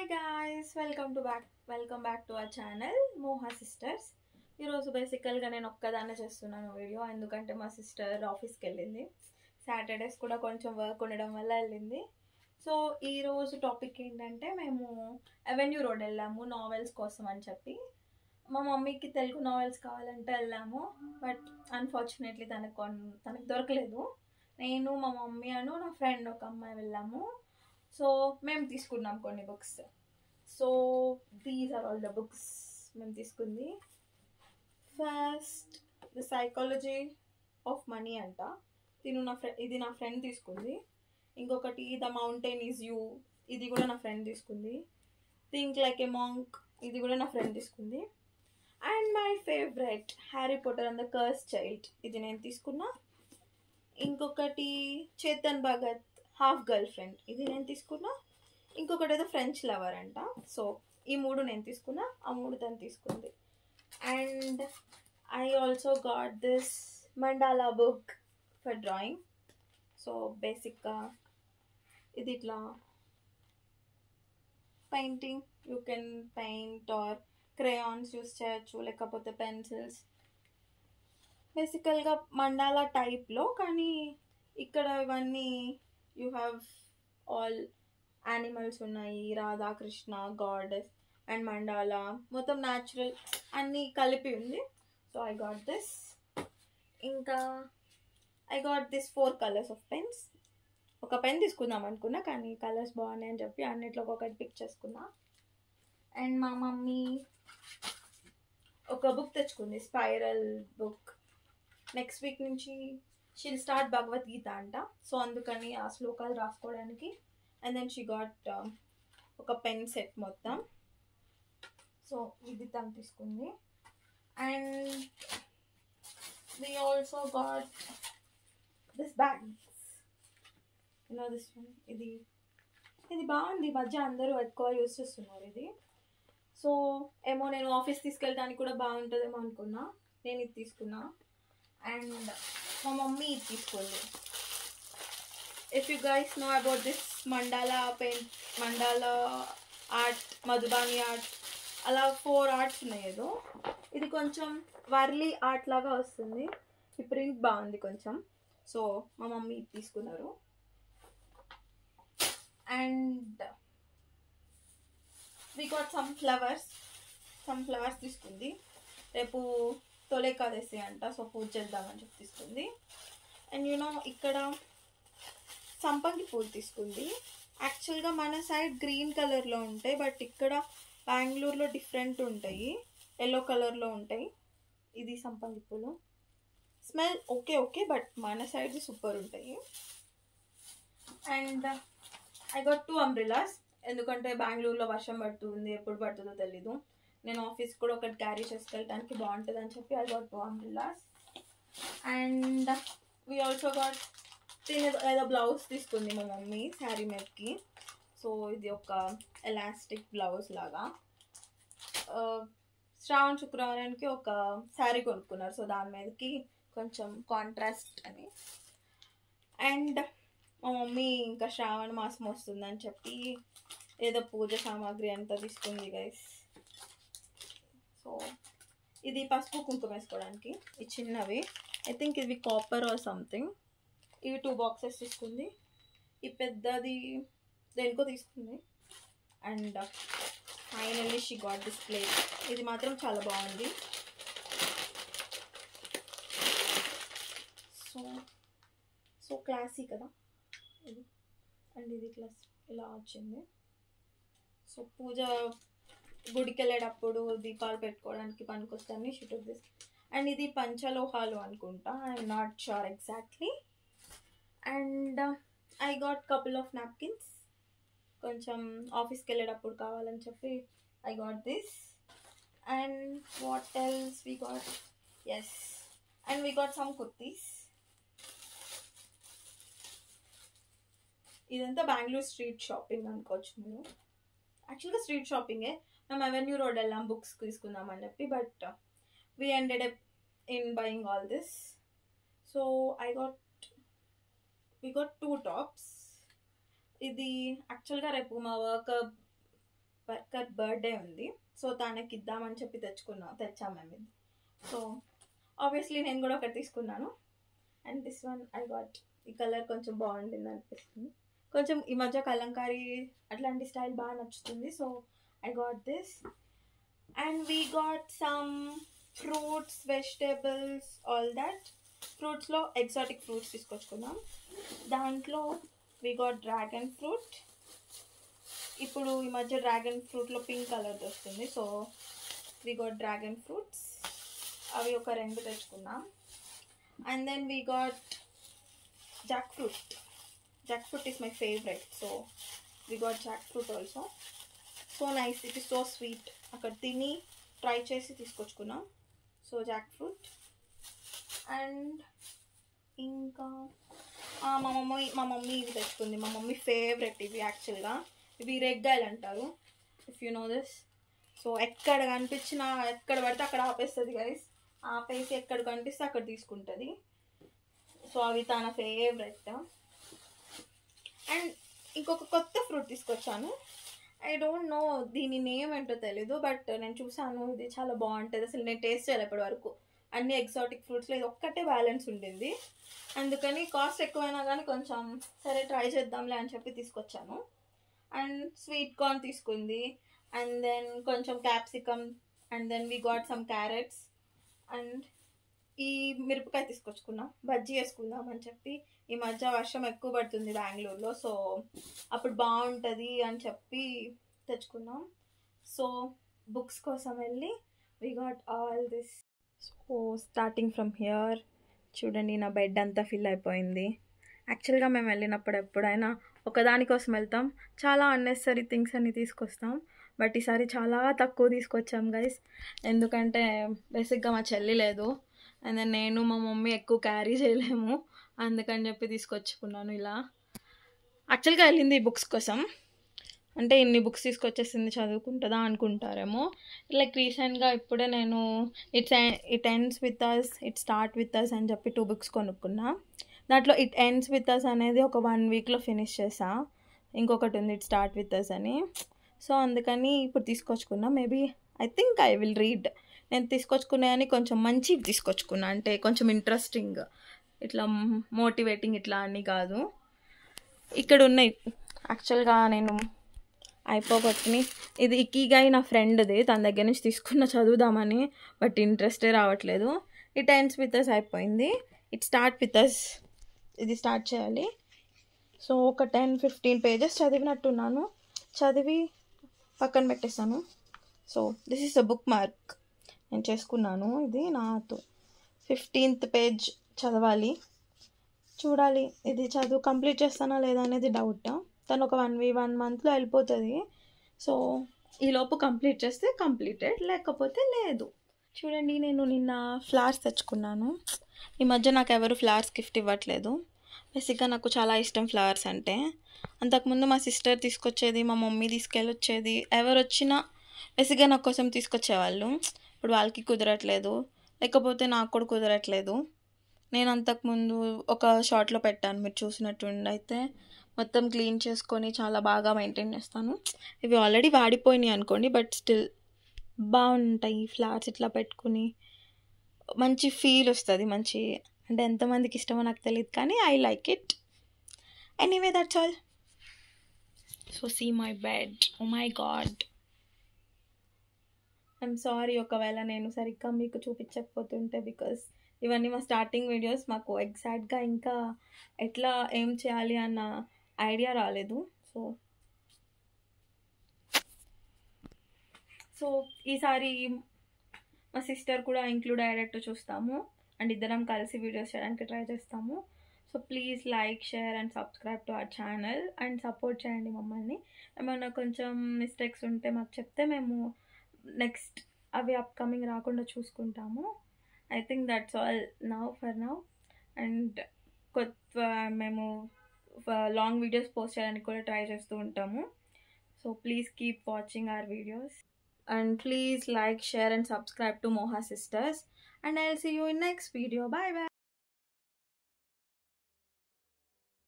guys, welcome back to our channel Moha sisters. ఈరోజు బేసికల్గా నేను ఒక్కదాన్నే చేస్తున్నాను వీడియో, ఎందుకంటే మా సిస్టర్ ఆఫీస్కి వెళ్ళింది. సాటర్డేస్ కూడా కొంచెం వర్క్ ఉండడం వల్ల వెళ్ళింది. సో ఈరోజు టాపిక్ ఏంటంటే, మేము అవెన్యూ రోడ్ వెళ్ళాము నావెల్స్ కోసం అని చెప్పి. మా మమ్మీకి తెలుగు నావెల్స్ కావాలంటే వెళ్ళాము, బట్ అన్ఫార్చునేట్లీ తనకు దొరకలేదు. నేను, మా మమ్మీ నా ఫ్రెండ్ ఒక అమ్మాయి వెళ్ళాము. సో మేము తీసుకున్నాం కొన్ని books. So these are all the books మేము తీసుకుంది. First the psychology of money అంట, ఇది నా ఫ్రెండ్ తీసుకుంది. ఇంకొకటి ద మౌంటైన్ ఈజ్ యూ, ఇది కూడా నా ఫ్రెండ్ తీసుకుంది. థింక్ లైక్ ఏ మాంక్, ఇది కూడా నా ఫ్రెండ్ తీసుకుంది. And my favourite Harry Potter and the curse child, ఇది నేను తీసుకున్నా. ఇంకొకటి Chetan Bhagat half girl friend, ఇది నేను తీసుకున్నా. ఇంకొకటి ఏదో ఫ్రెంచ్ లవర్ అంట. సో ఈ మూడు నేను తీసుకున్నా, ఆ మూడు తను తీసుకుంది. And I also got this mandala book for drawing. So బేసిక్గా ఇది ఇట్లా painting, you can paint or crayons యూస్ చేయొచ్చు, లేకపోతే పెన్సిల్స్. బేసికల్గా మండాలా టైప్లో, కానీ ఇక్కడ ఇవన్నీ యూ హ్యావ్ ఆల్ యానిమల్స్ ఉన్నాయి, రాధాకృష్ణ, గాడెస్ అండ్ మండాలా, మొత్తం న్యాచురల్ అన్నీ కలిపి ఉంది. So I got this. ఇంకా I got this 4 colours of pens. ఒక పెన్ తీసుకుందాం అనుకున్నా, కానీ కలర్స్ బాగున్నాయి అని చెప్పి అన్నిట్లో ఒకటి పిక్ చేసుకున్నా. అండ్ మా మమ్మీ ఒక బుక్ తెచ్చుకుంది, స్పైరల్ బుక్. నెక్స్ట్ వీక్ నుంచి షీల్ స్టార్ట్ భగవద్గీత అంట. సో అందుకని ఆ శ్లోకాలు రాసుకోవడానికి. అండ్ దెన్ షీ గాట్ ఒక పెన్ సెట్ మొత్తం. సో ఇది తను తీసుకుంది. And we also got this bag, you know this one. ఇది బాగుంది, మధ్య అందరూ ఎక్కువ యూస్ చేస్తున్నారు ఇది. సో ఏమో నేను ఆఫీస్ తీసుకెళ్ళడానికి కూడా బాగుంటుందేమో అనుకున్నా, నేను ఇది తీసుకున్నా. అండ్ మా మమ్మీ ఇది తీసుకుంది. If you guys know about this mandala art, Madhubani art, అలా 4 ఆర్ట్స్ ఉన్నాయి ఏదో. ఇది కొంచెం వర్లీ ఆర్ట్ లాగా వస్తుంది, ఈ ప్రింట్ బాగుంది కొంచెం. సో మా మమ్మీ ఇది తీసుకున్నారు. And we got some flowers తీసుకుంది. రేపు తొలేకాదశి అంట, సో పూజ చేద్దామని చెప్పి తీసుకుంది. అండ్ యూనో ఇక్కడ సంపంగి పూలు తీసుకుంది. యాక్చువల్గా మన సైడ్ గ్రీన్ కలర్లో ఉంటాయి, బట్ ఇక్కడ బెంగళూరులో డిఫరెంట్ ఉంటాయి, ఎల్లో కలర్లో ఉంటాయి. ఇది సంపంగి పూలు. స్మెల్ ఓకే, బట్ మన సైడ్ సూపర్ ఉంటాయి. అండ్ ఐ గాట్ 2 అంబ్రెలాస్, ఎందుకంటే బెంగళూరులో వర్షం పడుతుంది, ఎప్పుడు పడుతుందో తెలీదు. నేను ఆఫీస్ కూడా ఒకటి క్యారీ చేసుకెళ్ళడానికి బాగుంటుంది అని చెప్పి I got 2 umbrellas. And we also got ఏదో బ్లౌజ్ తీసుకుంది మా మమ్మీ శారీ మీదకి. సో ఇది ఒక ఎలాస్టిక్ బ్లౌజ్ లాగా. శ్రావణ శుక్రవారానికి ఒక శారీ కొనుక్కున్నారు, సో దాని మీదకి కొంచెం కాంట్రాస్ట్ అని. అండ్ మా మమ్మీ ఇంకా శ్రావణ మాసం వస్తుందని చెప్పి ఏదో పూజ సామాగ్రి అంతా తీసుకుంది గైస్. సో ఇది పసుపు కుంకుమ వేసుకోవడానికి, ఈ చిన్నవి. ఐ థింక్ ఇవి కాపర్ ఆర్ సంథింగ్. ఇవి 2 బాక్సెస్ తీసుకుంది. ఈ పెద్దది దేనికో తీసుకుంది. And finally she got this plate. ఇది మాత్రం చాలా బాగుంది. సో క్లాసీ కదా ఇది. అండ్ ఇది క్లాస్ ఇలా వచ్చింది. సో పూజ గుడికి వెళ్ళేటప్పుడు దీపాలు పెట్టుకోవడానికి పనికొస్తాయని షీ టుక్ దిస్. అండ్ ఇది పంచలోహాలు అనుకుంటా, I'm not sure exactly. And I got couple of napkins, కొంచెం ఆఫీస్కి వెళ్ళేటప్పుడు కావాలని చెప్పి I got this. And what else we got, and we got some kurtis. ఇదంతా బెంగళూరు స్ట్రీట్ షాపింగ్ అనుకోవచ్చు మీరు. యాక్చువల్గా స్ట్రీట్ షాపింగే. మేము అవెన్యూ రోడ్ వెళ్ళాం బుక్స్ తీసుకుందామని చెప్పి, but we ended up in buying all this. So we got 2 tops. ఇది యాక్చువల్గా రేపు మా వర్క్ వర్కర్ బర్త్డే ఉంది, సో తనకి ఇద్దామని చెప్పి తెచ్చాము మేము. సో ఆబ్వియస్లీ నేను కూడా ఒకటి తీసుకున్నాను. And this one I got. ఈ కలర్ కొంచెం బాగుంటుంది అనిపిస్తుంది, కొంచెం ఈ మధ్య కలంకారీ అట్లాంటి స్టైల్ బాగా నచ్చుతుంది. So I got this. And we got some fruits, vegetables, all that. ఫ్రూట్స్లో ఎగ్జాటిక్ ఫ్రూట్స్ తీసుకొచ్చుకున్నాం. దాంట్లో వీ గాట్ డ్రాగన్ ఫ్రూట్. ఇప్పుడు ఈ మధ్య డ్రాగన్ ఫ్రూట్లో పింక్ కలర్ వస్తుంది, so we got dragon fruits. అవి ఒక 2 తెచ్చుకున్నాం. And then we got jackfruit. Jackfruit is my favourite, so we got jackfruit also. So nice, it is so sweet. అక్కడ తిని try చేసి తీసుకొచ్చుకున్నాం. So Jack fruit. And ఇంకా మా mummy ఇవి తెచ్చుకుంది. మా మమ్మీ ఫేవరెట్ ఇవి యాక్చువల్గా. ఇవి రేగ్గాయలు అంటారు, if you know this. So ఎక్కడ కనిపించినా, ఎక్కడ పడితే అక్కడ ఆపేస్తుంది గైస్. ఆపేసి ఎక్కడ కనిపిస్తే అక్కడ తీసుకుంటుంది. సో అవి తన ఫేవరెట్. అండ్ ఇంకొక కొత్త ఫ్రూట్ తీసుకొచ్చాను. ఐ డోంట్ నో దీని నేమ్ ఏంటో తెలీదు, బట్ నేను చూసాను, ఇది చాలా బాగుంటుంది. అసలు నేను టేస్ట్ చేయాలి ఇప్పటి వరకు. అన్ని ఎగ్జాటిక్ ఫ్రూట్స్లో ఇది ఒక్కటే బ్యాలెన్స్ ఉండింది, అందుకని కాస్ట్ ఎక్కువైనా కానీ కొంచెం సరే ట్రై చేద్దాంలే అని చెప్పి తీసుకొచ్చాను. అండ్ స్వీట్ కార్న్ తీసుకుంది. అండ్ దెన్ కొంచెం capsicum. And then we got some carrots. And ఈ మిరపకాయ తీసుకొచ్చుకున్నాం, బజ్జీ వేసుకుందాం అని చెప్పి. ఈ మధ్య వర్షం ఎక్కువ పడుతుంది బెంగళూరులో, సో అప్పుడు బాగుంటుంది అని చెప్పి తెచ్చుకున్నాం. సో బుక్స్ కోసం వెళ్ళి we got all this. So starting from here, చూడండి నా బెడ్ అంతా ఫిల్ అయిపోయింది. యాక్చువల్గా మేము వెళ్ళినప్పుడు ఎప్పుడైనా ఒకదానికోసం వెళ్తాం, చాలా అన్నెసరీ థింగ్స్ అన్ని తీసుకొస్తాం. బట్ ఈసారి చాలా తక్కువ తీసుకొచ్చాం గైస్, ఎందుకంటే బేసిక్గా మా చెల్లి లేదు. అండ్ దెన్ నేను మా మమ్మీ ఎక్కువ క్యారీ చేయలేము, అందుకని చెప్పి తీసుకొచ్చుకున్నాను ఇలా. యాక్చువల్గా వెళ్ళింది ఈ బుక్స్ కోసం, అంటే ఇన్ని బుక్స్ తీసుకొచ్చేసింది చదువుకుంటుందా అనుకుంటారేమో. లైక్ రీసెంట్గా ఇప్పుడే నేను it ends with us, it start with us అని చెప్పి 2 బుక్స్ కొనుక్కున్నా. దాంట్లో ఇట్ ఎండ్స్ విత్ అస్ అనేది ఒక 1 వీక్లో ఫినిష్ చేసా. ఇంకొకటి ఉంది ఇట్ స్టార్ట్ విత్ అస్ అని. సో అందుకని ఇప్పుడు తీసుకొచ్చుకున్నా. Maybe I think I will read. నేను తీసుకొచ్చుకున్నాయని కొంచెం మంచివి తీసుకొచ్చుకున్నా, అంటే కొంచెం ఇంట్రెస్టింగ్, ఇట్లా మోటివేటింగ్ ఇట్లా అని కాదు. ఇక్కడ ఉన్నాయి యాక్చువల్గా, నేను అయిపోగొట్టుని. ఇది ఇకిగాయి నా ఫ్రెండ్ది, తన దగ్గర నుంచి తీసుకున్న చదువుదామని, బట్ ఇంట్రెస్టే రావట్లేదు. ఇట్ ఎండ్స్ విత్ అస్ అయిపోయింది. ఇట్ స్టార్ట్ విత్ అస్ ఇది స్టార్ట్ చేయాలి. సో ఒక 10-15 పేజెస్ చదివినట్టున్నాను, చదివి పక్కన పెట్టేస్తాను. So this is the book mark నేను చేసుకున్నాను. ఇది నాతో 15th పేజ్ చదవాలి, చూడాలి. ఇది చదువు కంప్లీట్ చేస్తానా లేదా అనేది డౌట్. తను ఒక 1 మంత్లో వెళ్ళిపోతుంది. సో ఈలోపు కంప్లీట్ చేస్తే కంప్లీటెడ్, లేకపోతే లేదు. చూడండి, నేను నిన్న ఫ్లవర్స్ తెచ్చుకున్నాను. ఈ మధ్య నాకు ఎవరు ఫ్లవర్స్ గిఫ్ట్ ఇవ్వట్లేదు. బేసిక్గా నాకు చాలా ఇష్టం ఫ్లవర్స్ అంటే. అంతకుముందు మా సిస్టర్ తీసుకొచ్చేది, మా మమ్మీ తీసుకెళ్ళొచ్చేది. ఎవరు వచ్చినా బేసిక్గా నా కోసం తీసుకొచ్చేవాళ్ళు. ఇప్పుడు వాళ్ళకి కుదరట్లేదు, లేకపోతే నాకు కూడా కుదరట్లేదు. నేను అంతకుముందు ఒక షార్ట్లో పెట్టాను, మీరు చూసినట్టుండి. అయితే మొత్తం క్లీన్ చేసుకొని చాలా బాగా మెయింటైన్ చేస్తాను. ఇవి ఆల్రెడీ వాడిపోయినాయి అనుకోండి, బట్ స్టిల్ బాగుంటాయి ఫ్లవర్స్ ఇట్లా పెట్టుకుని. మంచి ఫీల్ వస్తుంది, మంచి, అంటే ఎంతమందికి ఇష్టమో నాకు తెలియదు, కానీ I like it. Anyway that's all. So see my bed. Oh my god, I'm sorry ఒకవేళ నేను సరిగ్గా మీకు చూపించకపోతుంటే, బికాస్ ఇవన్నీ మా స్టార్టింగ్ వీడియోస్. మాకు ఎగ్జాక్ట్గా ఇంకా ఎట్లా ఏం చేయాలి అన్న ఐడియా రాలేదు. సో ఈసారి మా సిస్టర్ కూడా ఇంక్లూడ్ అయ్యేటట్టు చూస్తాము, అండ్ ఇద్దరం కలిసి వీడియోస్ చేయడానికి ట్రై చేస్తాము. So please like, share and subscribe to our channel and support చేయండి మమ్మల్ని. ఏమైనా కొంచెం మిస్టేక్స్ ఉంటే మాకు చెప్తే మేము నెక్స్ట్ అవి అప్కమింగ్ రాకుండా చూసుకుంటాము. I think that's all for now. And మేము లాంగ్ వీడియోస్ పోస్ట్ చేయడానికి కూడా ట్రై చేస్తూ ఉంటాము. So please keep watching our videos and please like, share and subscribe to Moha Sisters, and I'll see you in next video. Bye bye.